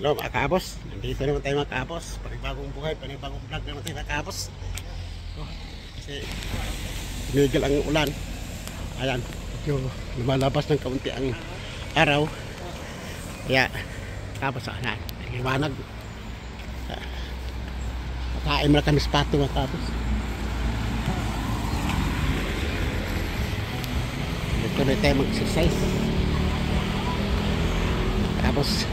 Hello mga kaabos, nandito naman tayo mga kaabos. Panibagong buhay, panibagong vlog naman tayo mga kaabos. Kasi tumigil ang ulan. Ayan, medyo lumalabas ng kaunti ang araw. Kaya tapos na, liwanag. Pakain mo na kami sa pato mga kaabos. Dito na tayo mag-exercise. Tapos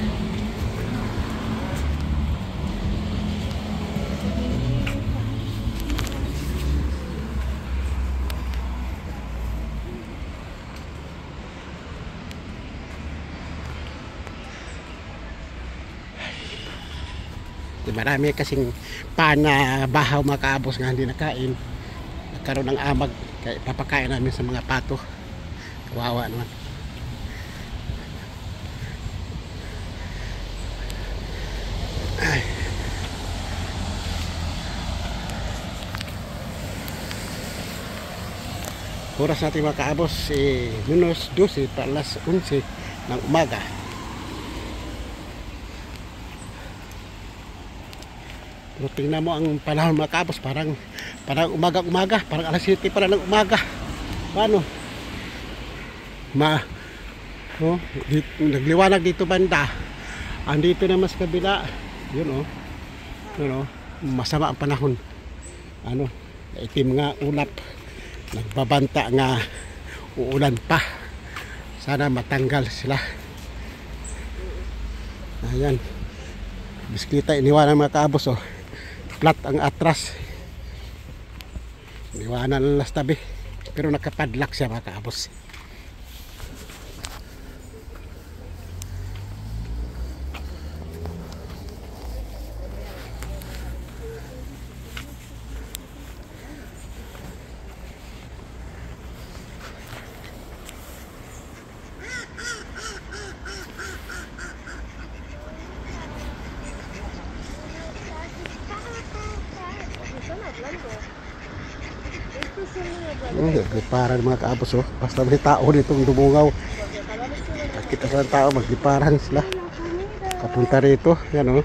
marami kasing bahaw mga kaabos nga hindi nakain, nagkaroon ng amag, kaya papakain namin sa mga pato. Kawawa naman. Ay. Oras natin mga kaabos minus 12 para alas 11 ng umaga. Pero tingnan mo ang panahon mga kaabos, parang umaga-umaga, parang alas 7 para ng umaga. Paano? Nagliwanag dito banda. Andito naman sa kabila. Yun masama ang panahon. Itim nga ulap. Nagbabanta nga uulan pa. Sana matanggal sila. Ayan. Bisikleta iniwanan mga kaabos flat ang atras, iniwanan lang las tabi, pero nakapadlock siya mga kaabos. Magliparan mga kaabos basta may tao ditong dumungaw. Kita sa tao, magliparan sila kapunta rito. Yan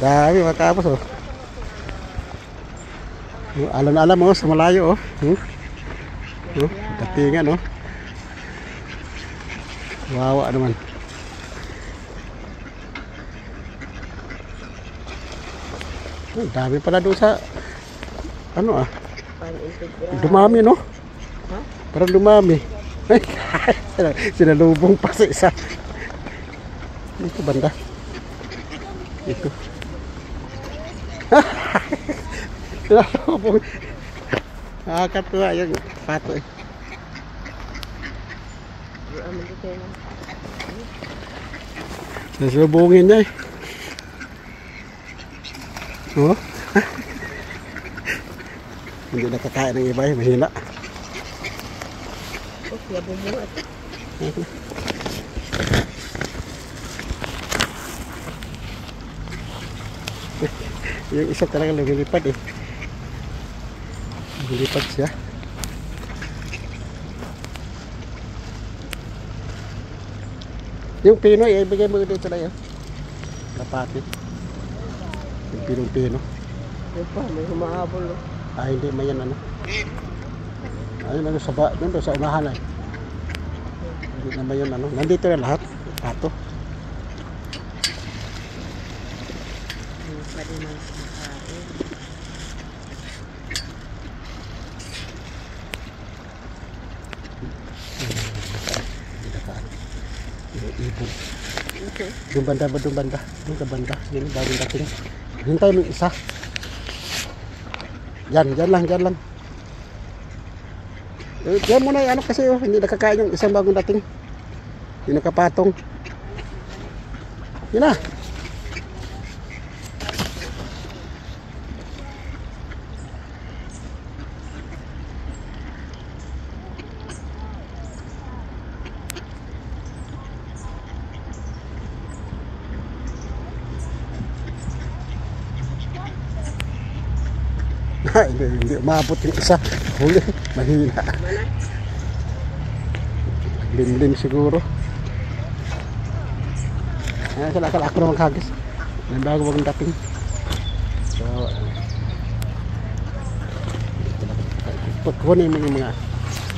dami mga kaabos alam sa malayo datingan wawa naman. Dami pala doon sa dumami parang dumami. Sinalubong pa sa isa dito banda ito. Sinalubong, nakakatuwa yung pato nasalubungin niya hindi nakakain ng iba mahina. Yung isa talaga lumilipad lumilipad siya. Yung pinoy ibigay mo dito na yun napati yung pinong-pino may humahabol hindi may yan ayun doon sa unahan hindi naman yun nandito na lahat pato. Ibon doon banda yun bagong dating. Hintay mo isa dyan lang yan muna kasi hindi nakakain yung isang bagong dating, hindi nakapatong yun na. Hindi umabot yung isa. Huli, mahina. Limlim siguro. Ayan sila ako na maghagis. Ayan bago bagong dating. So, kunin mo yung mga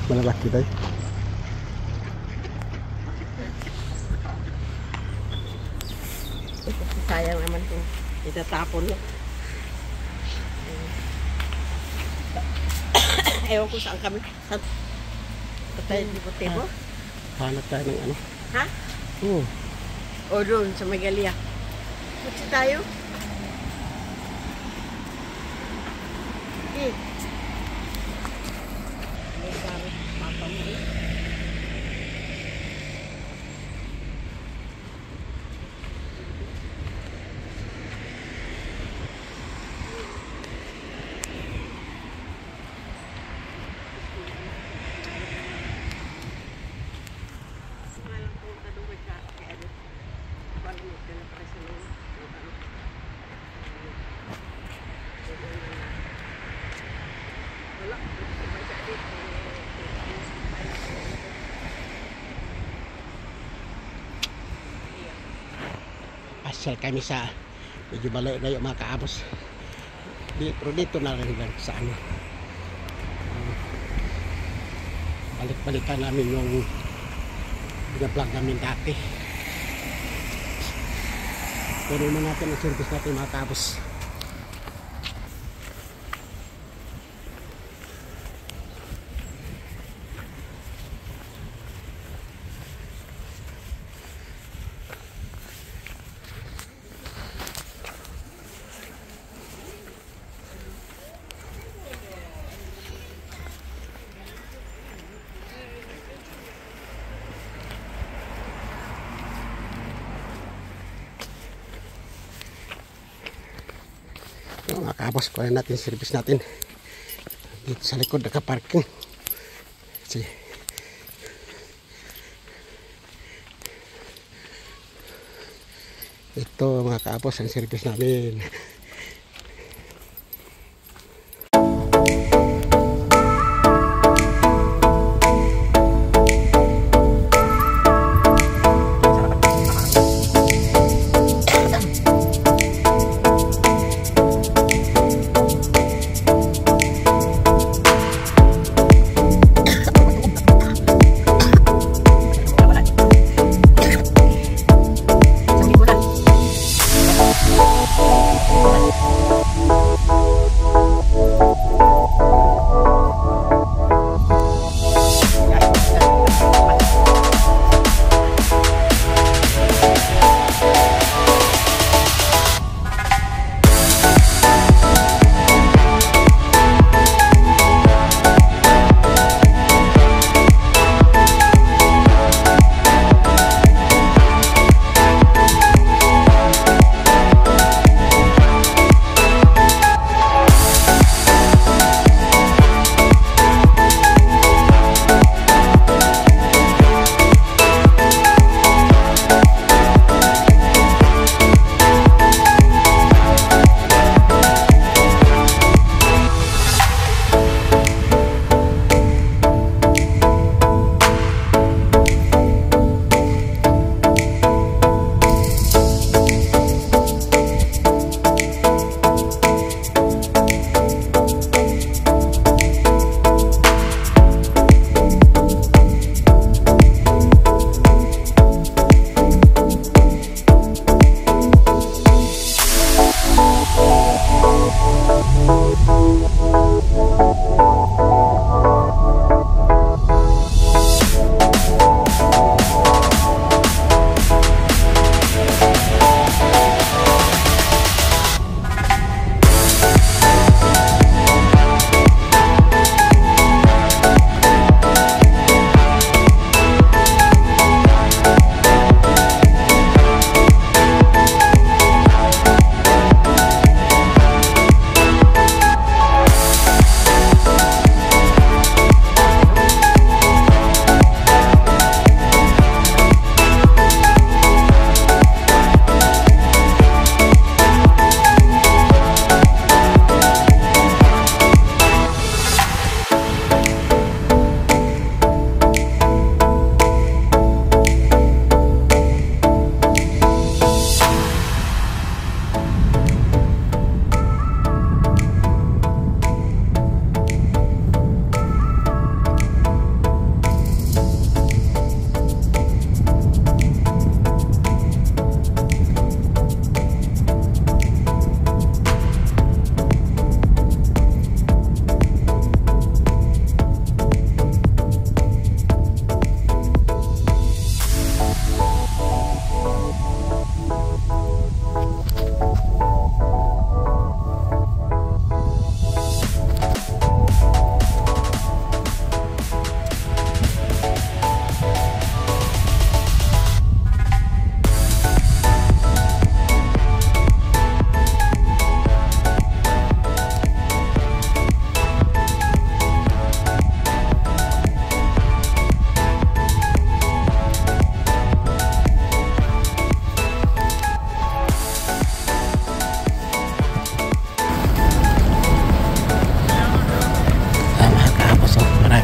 malalaki tayo. Sayang naman kung itatapon mo. Ewan ko saan kami. Patay di po tebo. Hanap tayo ng ano. Ha? Oo. O doon sa Megalia. Matsi tayo? Eh. May parang papa mo eh. Pasyal kami sa medyo malayo mga kaabos. Pero dito na rin lang sa ano. Balik-balikan namin yung binablog namin dati. Puno na natin ang service natin mga kaabos. Mga kabos, kunin natin service natin dito sa likod nakaparking. Kasi ito mga kabos ang service namin.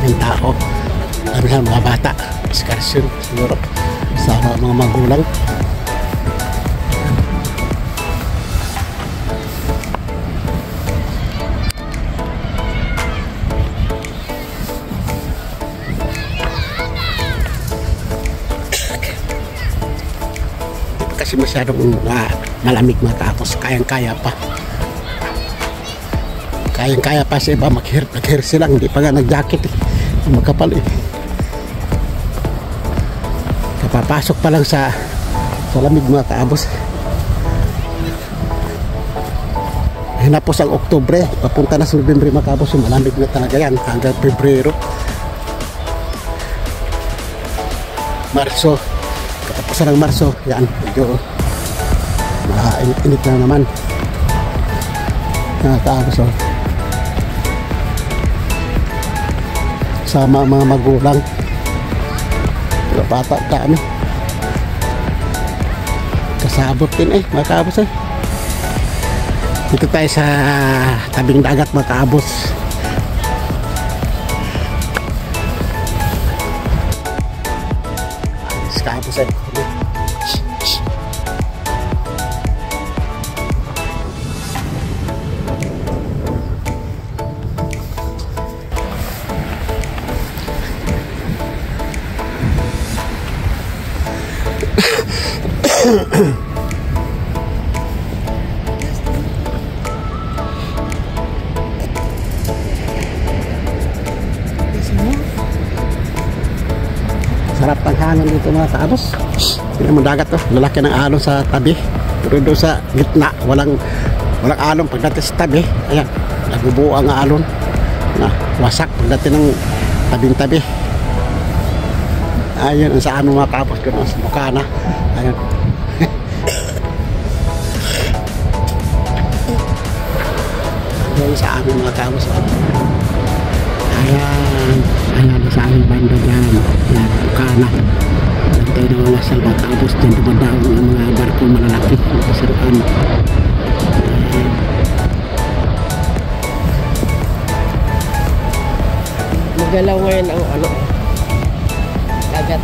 maraming tao. Sabi nga mga bata, excursion siguro sa mga magulang. Kasi masyadong malamig mga kaapos, kayang-kaya pa. Kayang-kaya pa sa iba maghirap sila, hindi pa nga nag-jacket eh. Magkapal eh. Kapapasok pa lang sa lamig mga kaabos. Hinapos ang Oktubre, papunta na sa Nobyembre mga kaabos, malamig na talaga yan hanggang Pebrero. Marso, katapusan ng Marso, yan, medyo init na naman mga kaabos. Sama mga magulang, bata kami kasabot din mga kaabos eh. Dito tayo sa tabing dagat mga kaabos. Kaabos eh. Sarap ng hangin dito mga kaabos. Hindi mo dagat to, lalaki ng alon sa tabi. Pero doon sa gitna, walang alon pagdating sa tabi. Ayan, nagubuo ang alon na wasak pagdating ng tabing-tabi. Ayun, ang sa ano mga kaabos ko sa Bukana. Ayun. Ayun sa amin mga kaabos. Ayan, sa aming banda dyan. Ayan, Bukana. Tayo na mga salba kaabos dyan. Dumadaong ang mga barko malalaki. Masaruan. Magalaw ngayon ang ano, dagat.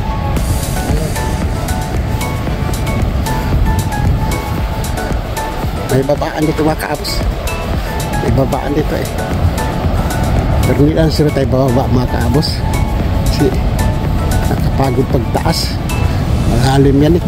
May babaan dito mga kaabos. May babaan dito eh. Pero hindi lang sila tayo bababa mga kaabos. Kasi nakapagod pagtaas. Malalim yan eh.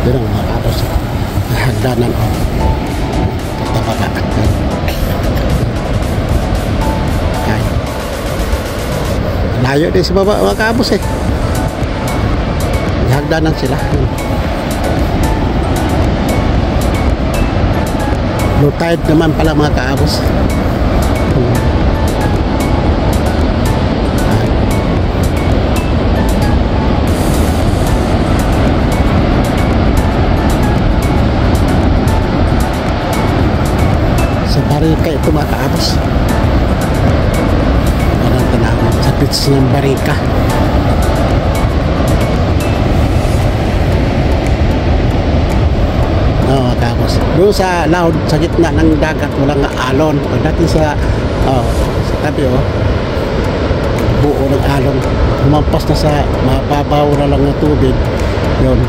Yan ang mga kaabos. Hagdanan o pagtabaga. Layo din sa baba mga kaabos eh. Hagdanan sila. Low tide naman pala mga kaabos. Barika ito mga kaabos. Parang tanawag sa beach ng Barika. Mga kaabos, doon sa laod sa gitna ng dagat walang alon. Pagdating sa tabi buo ng alon, humampas na sa mababaw na lang ng tubig. Yun,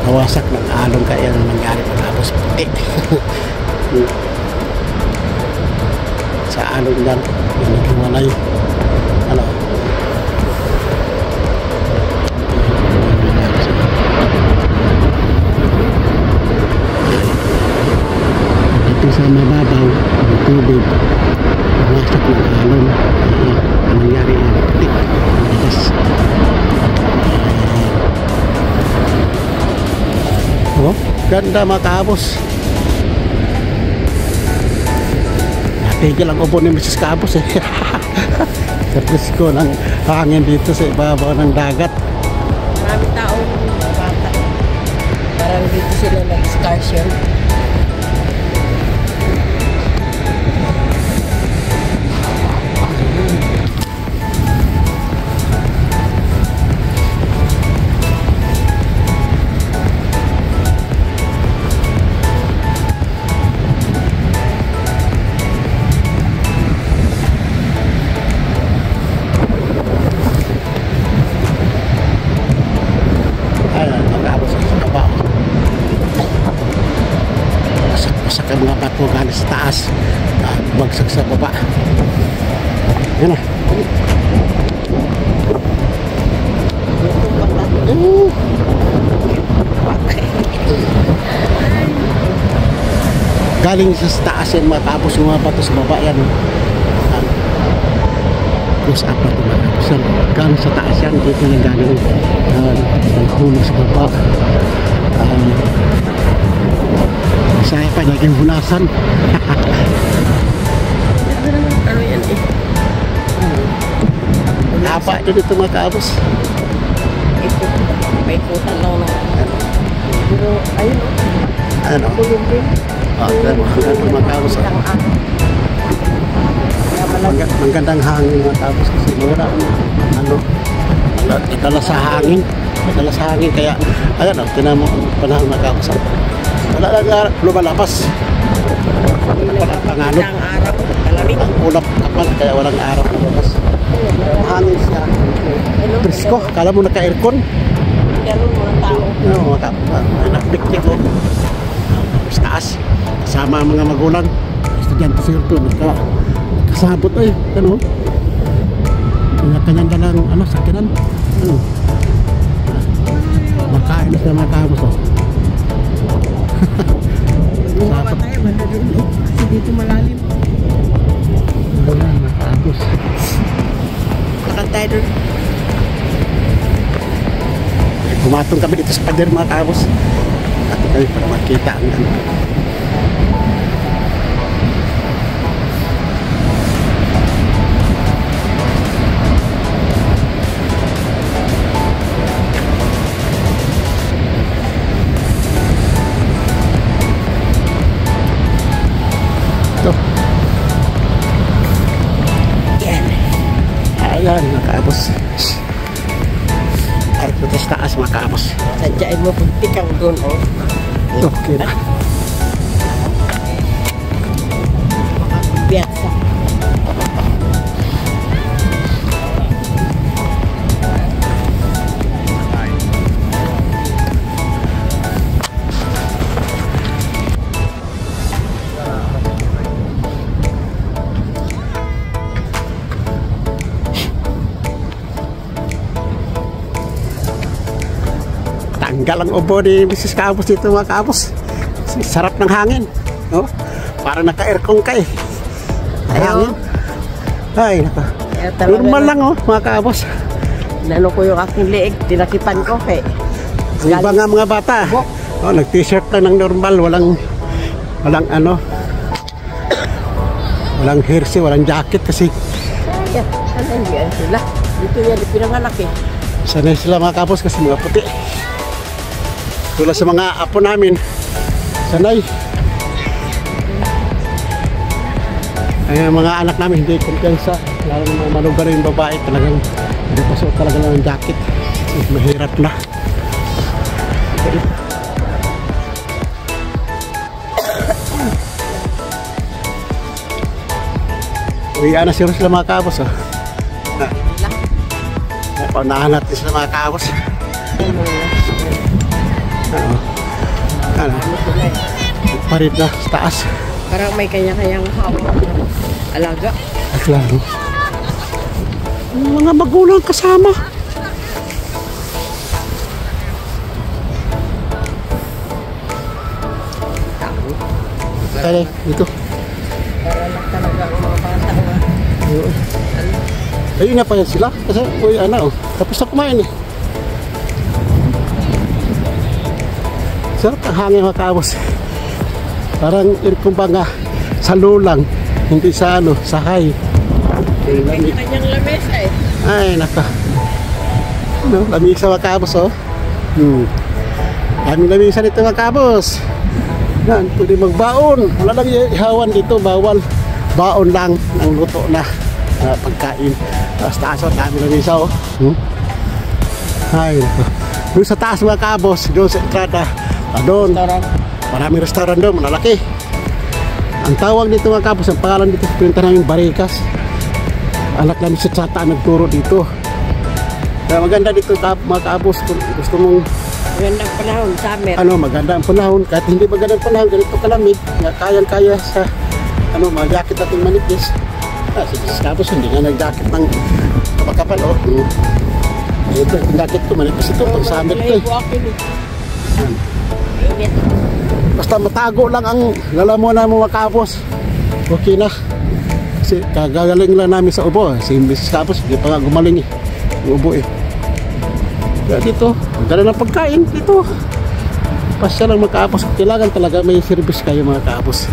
nawasak ng alon, kaya ang nangyari pagkabos puti. Sa alon lang yung naghiwalay. Ano, ito sa mababaw ng tubig, nawasak ng alon. Ang nangyari yan puti. Oh, ganda mga kaabos. Tigil ang ubo ni Mrs. Cabos eh. Kaprisko ng hangin dito sa ibabaw ng dagat. Maraming taong bata. Parang dito sila nag-excursion. Ayan, magkabos sa baba. Masak ang mga bato galing sa taas. Bagsak sa baba. Yan na. Galing sa taas yan, matapos yung mga bato sa baba yan. Close up na ito mga kapos yan. Galing sa taas yan, dito na galing. Naghulo sa baba. Saya pa naging hunasan. Ano yan eh? Apa din ito mga kapos. May kutan lang na. Pero ayun o. Ano? Kulong din. Ito mga kapos. Magandang hangin mga tapos kasi wala ano nadala sa hangin kaya ayan o tinan mo panahon mga tapos wala lang lumalabas walang pangalot Ang araw, kalamig. ang ulap kapal kaya walang araw lumabas hangin siya presko kala mo naka-aircon Ganun mga tao. ano mga kapos nakpiktik o sa taas kasama ang mga magulang estudyante sir to kasabot ay ano kanyang dalang ano sakinan ano makain na sila mga kabos oh. Bumaba tayo, banda doon eh. Kasi dito malalim. wala mga kabos Lakad tayo doon. pumatong kami dito sa pader mga kabos at kami para makita ang ano ayan mga kaabos ay ito sa taas mga kaabos Sadyain mo puntik ang doon oh. okay na Piazza. tanggal ang ubo ni Mrs. Cabos dito mga kaabos sarap ng hangin no? Para naka-aircon ka eh hangin ay naka normal lang oh mga kaabos Nano ko yung aking leeg, tinakipan ko eh. ang iba nga mga bata oh, nag-t-shirt lang ng normal walang ano walang jersey, walang jacket kasi Yan, ano yan sila? Dito yan, pinanganak eh. sanay sila mga kapos kasi mga puti tulad sa mga apo namin sanay ay mga anak namin hindi kumpiyansa lalo ng mga malugar yung babae talagang hindi pasok talaga ng jacket mahirap na uwian na sila mga kapos oh. Paunahan natin sila mga kaabos. Ano? Parit na sa taas. Parang may kanya-kanyang hawak alaga. At lalo. Mga magulang kasama. Kaya dito. Para lang talaga ang mga bata nga. Ayun na pa yan sila. Kasi, uy, ano, tapos na kumain eh. Sarap ang hangin mga kaabos. Parang kumbaga sa lulang. Hindi sa ano, sa high. May kanyang lamesa eh. Ay, naka. Ano, lamisa mga kabos, oh. Daming lamisa dito mga kabos. Yan, pwede magbaon. Wala lang ihawan dito, bawal. Baon lang ang luto na pagkain. Tapos taas, oh, daming lamisa, oh. Ay, naka. Doon sa taas mga kabos, doon sa entrada. Doon, maraming restaurant doon, malalaki. Ang tawag dito mga kabos, ang pangalan dito sa pinunta namin Barikas. Anak namin si Tsata nagturo dito. Kaya maganda dito mga kabos kung gusto mong Magandang panahon, summer. ano, maganda ang panahon. Kahit hindi magandang panahon, ganito kalamig, kayang-kaya sa ano, mga jacket natin manipis. Si kabos hindi nga nag-jacket ng kapal, oh. Ito, yung jacket ko manipis ito, pag summer ko eh. Init. Basta matago lang ang lalamunan mo mga kabos, okay na. Kasi kagagaling lang namin sa ubo. Si Mrs. Kapos, hindi pa nga gumaling eh. Yung ubo eh. Kaya dito, magdala ng pagkain dito. Pasya lang mga kapos. Kailangan talaga may service kayo mga kapos.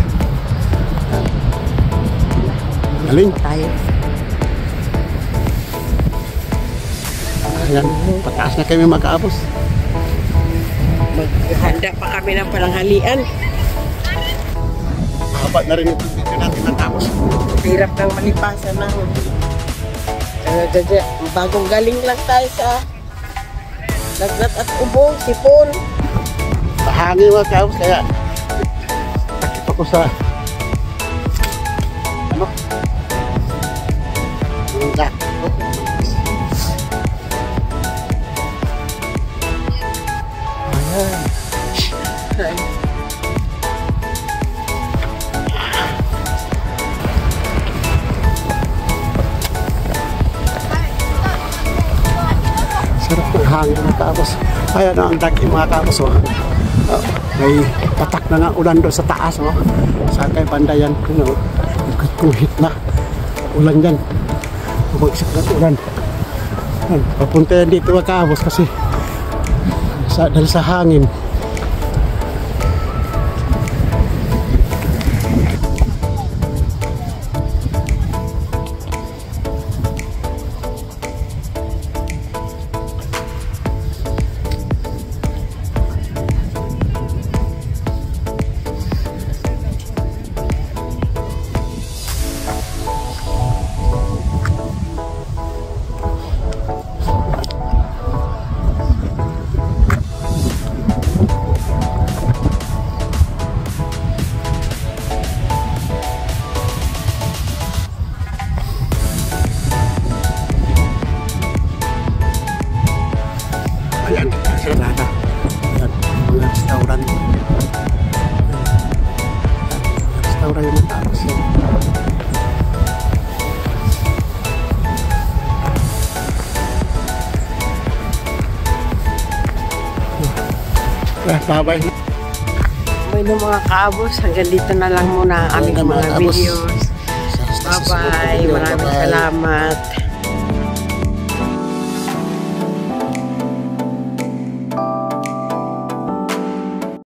Galing. Tayo. Ayan, pataas na kami mga kapos. Maghanda pa kami ng palanghalian. Mahaba na rin yung video natin mga kapos. Hirap ng malipasan ng bagong galing lang tayo sa lagnat at ubo, sipon. Mahangin mga kapos, kaya takip ako sa ano? Yung jacket ko. Ayan. Sarap ng hangin mga kabos. Ayan ang daki mga kabos, oh. May patak na nga ulan doon sa taas, oh. Sa kay bandayan, ano, kuhit na ulan dyan. Bumagsak na ulan. Ayan, papunta yan dito mga kabos kasi dahil sa hangin. Ayan, sarada. Ayan, mga restaurant. Restaurant yung tapos yan. Bye-bye. May mga kaabos, hanggang dito na lang muna ang aming mga videos. Bye-bye. Maraming salamat.